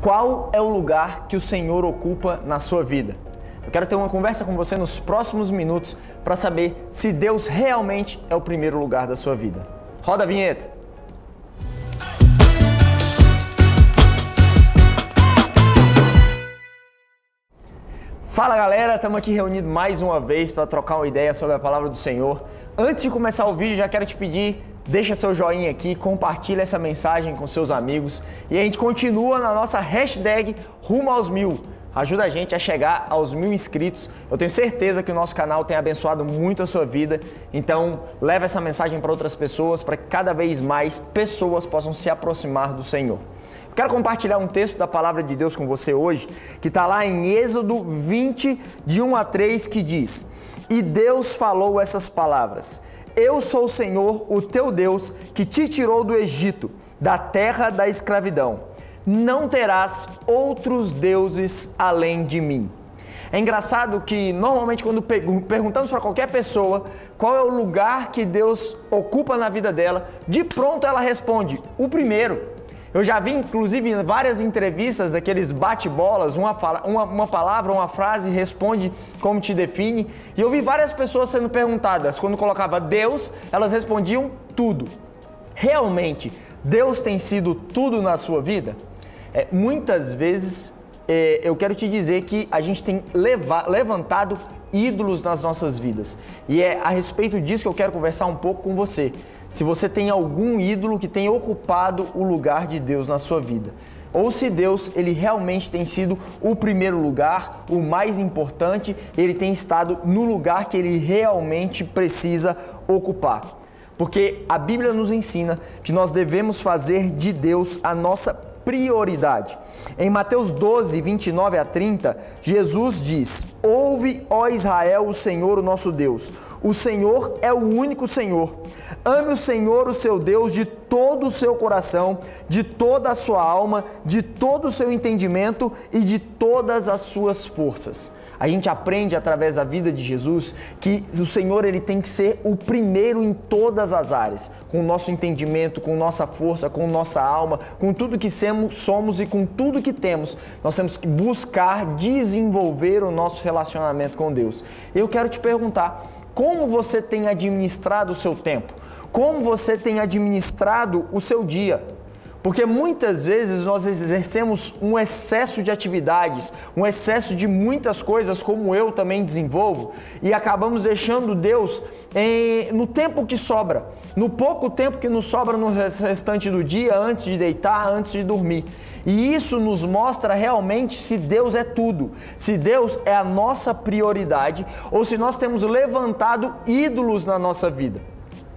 Qual é o lugar que o Senhor ocupa na sua vida? Eu quero ter uma conversa com você nos próximos minutos para saber se Deus realmente é o primeiro lugar da sua vida. Roda a vinheta! Fala galera, estamos aqui reunidos mais uma vez para trocar uma ideia sobre a palavra do Senhor. Antes de começar o vídeo, já quero te pedir, deixa seu joinha aqui, compartilha essa mensagem com seus amigos e a gente continua na nossa hashtag Rumo aos 1000. Ajuda a gente a chegar aos 1000 inscritos. Eu tenho certeza que o nosso canal tem abençoado muito a sua vida, então leva essa mensagem para outras pessoas, para que cada vez mais pessoas possam se aproximar do Senhor. Quero compartilhar um texto da Palavra de Deus com você hoje, que está lá em Êxodo 20, de 1 a 3, que diz: E Deus falou essas palavras: Eu sou o Senhor, o teu Deus, que te tirou do Egito, da terra da escravidão. Não terás outros deuses além de mim. É engraçado que normalmente quando perguntamos para qualquer pessoa qual é o lugar que Deus ocupa na vida dela, de pronto ela responde: o primeiro. Eu já vi, inclusive, em várias entrevistas, aqueles bate-bolas, uma palavra, uma frase responde como te define. E eu vi várias pessoas sendo perguntadas, quando colocava Deus, elas respondiam tudo. Realmente, Deus tem sido tudo na sua vida? Muitas vezes, eu quero te dizer que a gente tem levantado ídolos nas nossas vidas. E é a respeito disso que eu quero conversar um pouco com você. Se você tem algum ídolo que tem ocupado o lugar de Deus na sua vida. Ou se Deus, ele realmente tem sido o primeiro lugar, o mais importante, ele tem estado no lugar que ele realmente precisa ocupar. Porque a Bíblia nos ensina que nós devemos fazer de Deus a nossa prioridade. Em Mateus 12, 29 a 30, Jesus diz: Ouve, ó Israel, o Senhor, o nosso Deus. O Senhor é o único Senhor. Ame o Senhor, o seu Deus, de todo o seu coração, de toda a sua alma, de todo o seu entendimento e de todas as suas forças. A gente aprende através da vida de Jesus que o Senhor, ele tem que ser o primeiro em todas as áreas, com o nosso entendimento, com nossa força, com nossa alma, com tudo que somos e com tudo que temos. Nós temos que buscar desenvolver o nosso relacionamento com Deus. Eu quero te perguntar, como você tem administrado o seu tempo? Como você tem administrado o seu dia? Porque muitas vezes nós exercemos um excesso de atividades, um excesso de muitas coisas, como eu também desenvolvo, e acabamos deixando Deus no tempo que sobra, no pouco tempo que nos sobra no restante do dia, antes de deitar, antes de dormir. E isso nos mostra realmente se Deus é tudo, se Deus é a nossa prioridade, ou se nós temos levantado ídolos na nossa vida.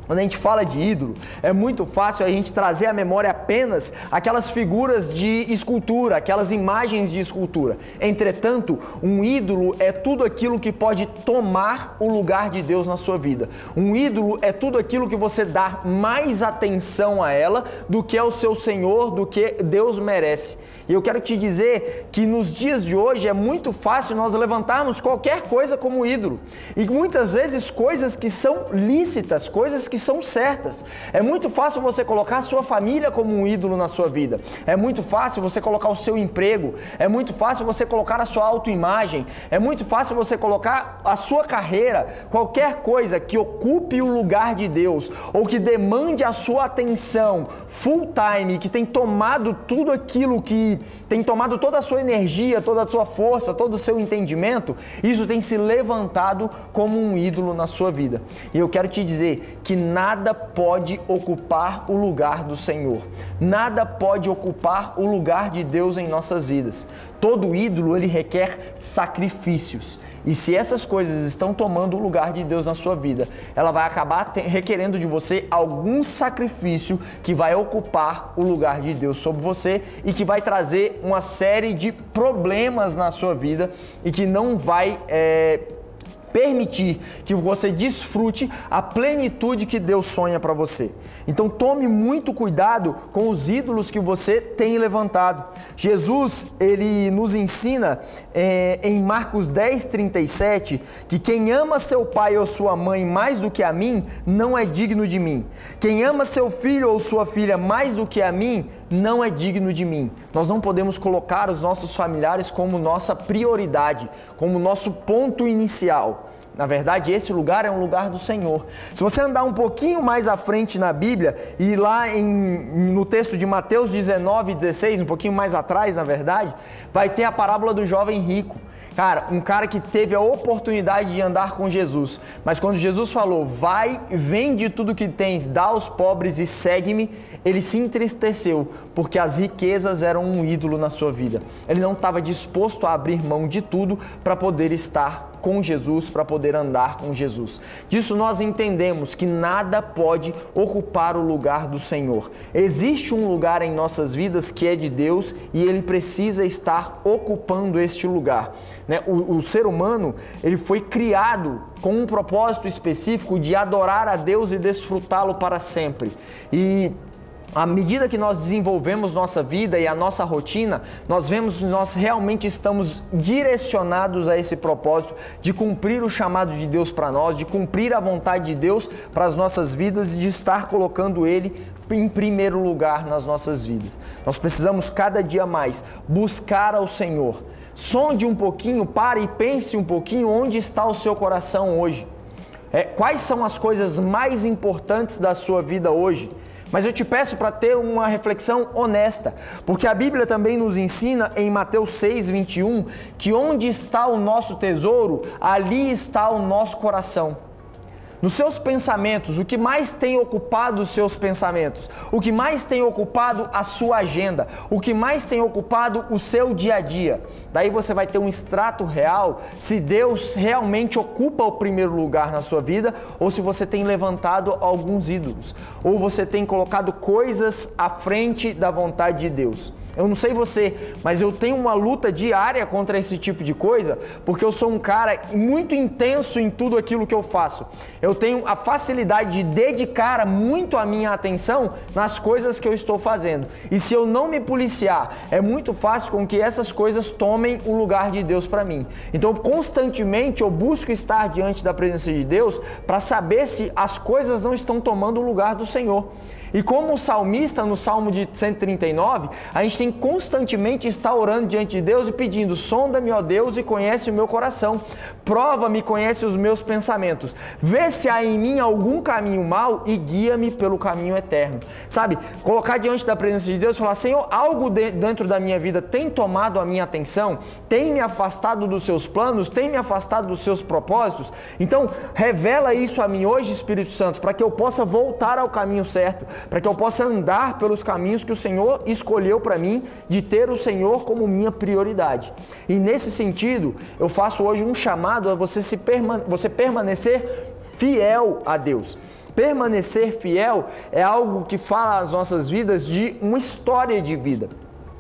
Quando a gente fala de ídolo, é muito fácil a gente trazer à memória apenas aquelas figuras de escultura, aquelas imagens de escultura. Entretanto, um ídolo é tudo aquilo que pode tomar o lugar de Deus na sua vida. Um ídolo é tudo aquilo que você dá mais atenção a ela do que ao seu Senhor, do que Deus merece. E eu quero te dizer que nos dias de hoje é muito fácil nós levantarmos qualquer coisa como ídolo. E muitas vezes coisas que são lícitas, coisas que são certas. É muito fácil você colocar a sua família como um ídolo na sua vida. É muito fácil você colocar o seu emprego. É muito fácil você colocar a sua autoimagem. É muito fácil você colocar a sua carreira. Qualquer coisa que ocupe o lugar de Deus ou que demande a sua atenção full time, que tem tomado tudo aquilo que tem tomado toda a sua energia, toda a sua força, todo o seu entendimento, isso tem se levantado como um ídolo na sua vida. E eu quero te dizer que nada pode ocupar o lugar do Senhor. Nada pode ocupar o lugar de Deus em nossas vidas. Todo ídolo, ele requer sacrifícios. E se essas coisas estão tomando o lugar de Deus na sua vida, ela vai acabar requerendo de você algum sacrifício que vai ocupar o lugar de Deus sobre você e que vai trazer uma série de problemas na sua vida e que não vai permitir que você desfrute a plenitude que Deus sonha para você. Então tome muito cuidado com os ídolos que você tem levantado. Jesus, ele nos ensina em Marcos 10:37 que quem ama seu pai ou sua mãe mais do que a mim, não é digno de mim. Quem ama seu filho ou sua filha mais do que a mim, não é digno de mim. Nós não podemos colocar os nossos familiares como nossa prioridade, como nosso ponto inicial. Na verdade, esse lugar é um lugar do Senhor. Se você andar um pouquinho mais à frente na Bíblia, e lá no texto de Mateus 19:16, um pouquinho mais atrás, na verdade, vai ter a parábola do jovem rico. Cara, um cara que teve a oportunidade de andar com Jesus, mas quando Jesus falou, vai, vende tudo que tens, dá aos pobres e segue-me, ele se entristeceu, porque as riquezas eram um ídolo na sua vida. Ele não estava disposto a abrir mão de tudo para poder estar com Jesus, para poder andar com Jesus. Disso nós entendemos que nada pode ocupar o lugar do Senhor. Existe um lugar em nossas vidas que é de Deus e Ele precisa estar ocupando este lugar. O ser humano, ele foi criado com um propósito específico de adorar a Deus e desfrutá-lo para sempre. E à medida que nós desenvolvemos nossa vida e a nossa rotina, nós vemos que nós realmente estamos direcionados a esse propósito de cumprir o chamado de Deus para nós, de cumprir a vontade de Deus para as nossas vidas e de estar colocando Ele em primeiro lugar nas nossas vidas. Nós precisamos cada dia mais buscar ao Senhor. Sonde um pouquinho, pare e pense um pouquinho onde está o seu coração hoje. Quais são as coisas mais importantes da sua vida hoje? Mas eu te peço para ter uma reflexão honesta, porque a Bíblia também nos ensina em Mateus 6:21 que onde está o nosso tesouro, ali está o nosso coração. Nos seus pensamentos, o que mais tem ocupado os seus pensamentos? O que mais tem ocupado a sua agenda? O que mais tem ocupado o seu dia a dia? Daí você vai ter um extrato real se Deus realmente ocupa o primeiro lugar na sua vida ou se você tem levantado alguns ídolos ou você tem colocado coisas à frente da vontade de Deus. Eu não sei você, mas eu tenho uma luta diária contra esse tipo de coisa, porque eu sou um cara muito intenso em tudo aquilo que eu faço. Eu tenho a facilidade de dedicar muito a minha atenção nas coisas que eu estou fazendo. E se eu não me policiar, é muito fácil com que essas coisas tomem o lugar de Deus para mim. Então, constantemente eu busco estar diante da presença de Deus para saber se as coisas não estão tomando o lugar do Senhor. E como o salmista no Salmo de 139, a gente tem constantemente estar orando diante de Deus e pedindo: sonda-me, ó Deus, e conhece o meu coração. Prova-me e conhece os meus pensamentos. Vê se há em mim algum caminho mau e guia-me pelo caminho eterno. Sabe, colocar diante da presença de Deus e falar: Senhor, algo dentro da minha vida tem tomado a minha atenção? Tem me afastado dos seus planos? Tem me afastado dos seus propósitos? Então, revela isso a mim hoje, Espírito Santo, para que eu possa voltar ao caminho certo, para que eu possa andar pelos caminhos que o Senhor escolheu para mim, de ter o Senhor como minha prioridade. E nesse sentido, eu faço hoje um chamado a você permanecer fiel a Deus. Permanecer fiel é algo que fala às nossas vidas de uma história de vida.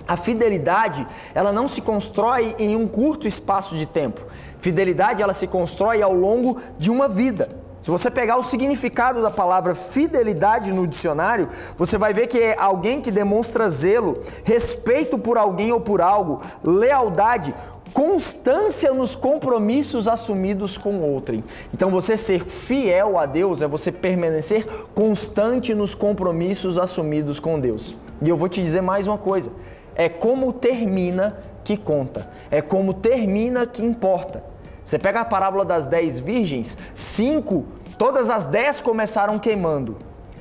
A fidelidade, ela não se constrói em um curto espaço de tempo. Fidelidade, ela se constrói ao longo de uma vida. Se você pegar o significado da palavra fidelidade no dicionário, você vai ver que é alguém que demonstra zelo, respeito por alguém ou por algo, lealdade, constância nos compromissos assumidos com outrem. Então, você ser fiel a Deus é você permanecer constante nos compromissos assumidos com Deus. E eu vou te dizer mais uma coisa: é como termina que conta, é como termina que importa. Você pega a parábola das 10 virgens, todas as 10 começaram queimando,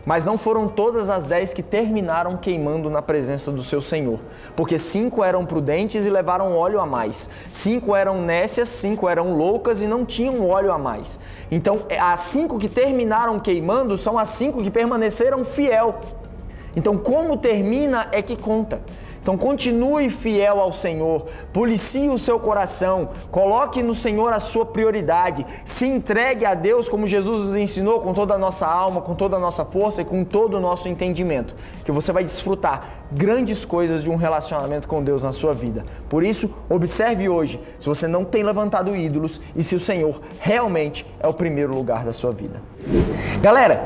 mas não foram todas as 10 que terminaram queimando na presença do seu Senhor, porque 5 eram prudentes e levaram óleo a mais, 5 eram nécias, 5 eram loucas e não tinham óleo a mais. Então, as 5 que terminaram queimando são as 5 que permaneceram fiel. Então, como termina é que conta. Então continue fiel ao Senhor, policie o seu coração, coloque no Senhor a sua prioridade, se entregue a Deus como Jesus nos ensinou, com toda a nossa alma, com toda a nossa força e com todo o nosso entendimento, que você vai desfrutar grandes coisas de um relacionamento com Deus na sua vida. Por isso, observe hoje se você não tem levantado ídolos e se o Senhor realmente é o primeiro lugar da sua vida. Galera,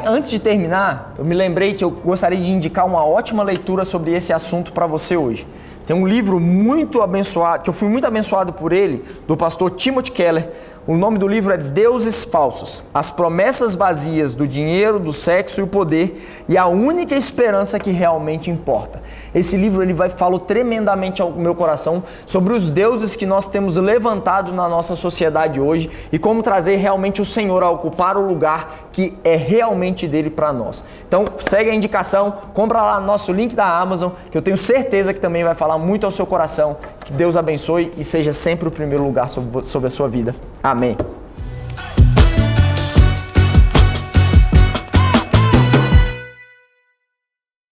antes de terminar, eu me lembrei que eu gostaria de indicar uma ótima leitura sobre esse assunto para você hoje. Tem um livro muito abençoado, que eu fui muito abençoado por ele, do pastor Timothy Keller, O nome do livro é Deuses Falsos, as promessas vazias do dinheiro, do sexo e o poder e a única esperança que realmente importa. Esse livro ele falou tremendamente ao meu coração sobre os deuses que nós temos levantado na nossa sociedade hoje e como trazer realmente o Senhor a ocupar o lugar que é realmente dele para nós. Então segue a indicação, compra lá no nosso link da Amazon, que eu tenho certeza que também vai falar muito ao seu coração. Que Deus abençoe e seja sempre o primeiro lugar sobre a sua vida. Amém.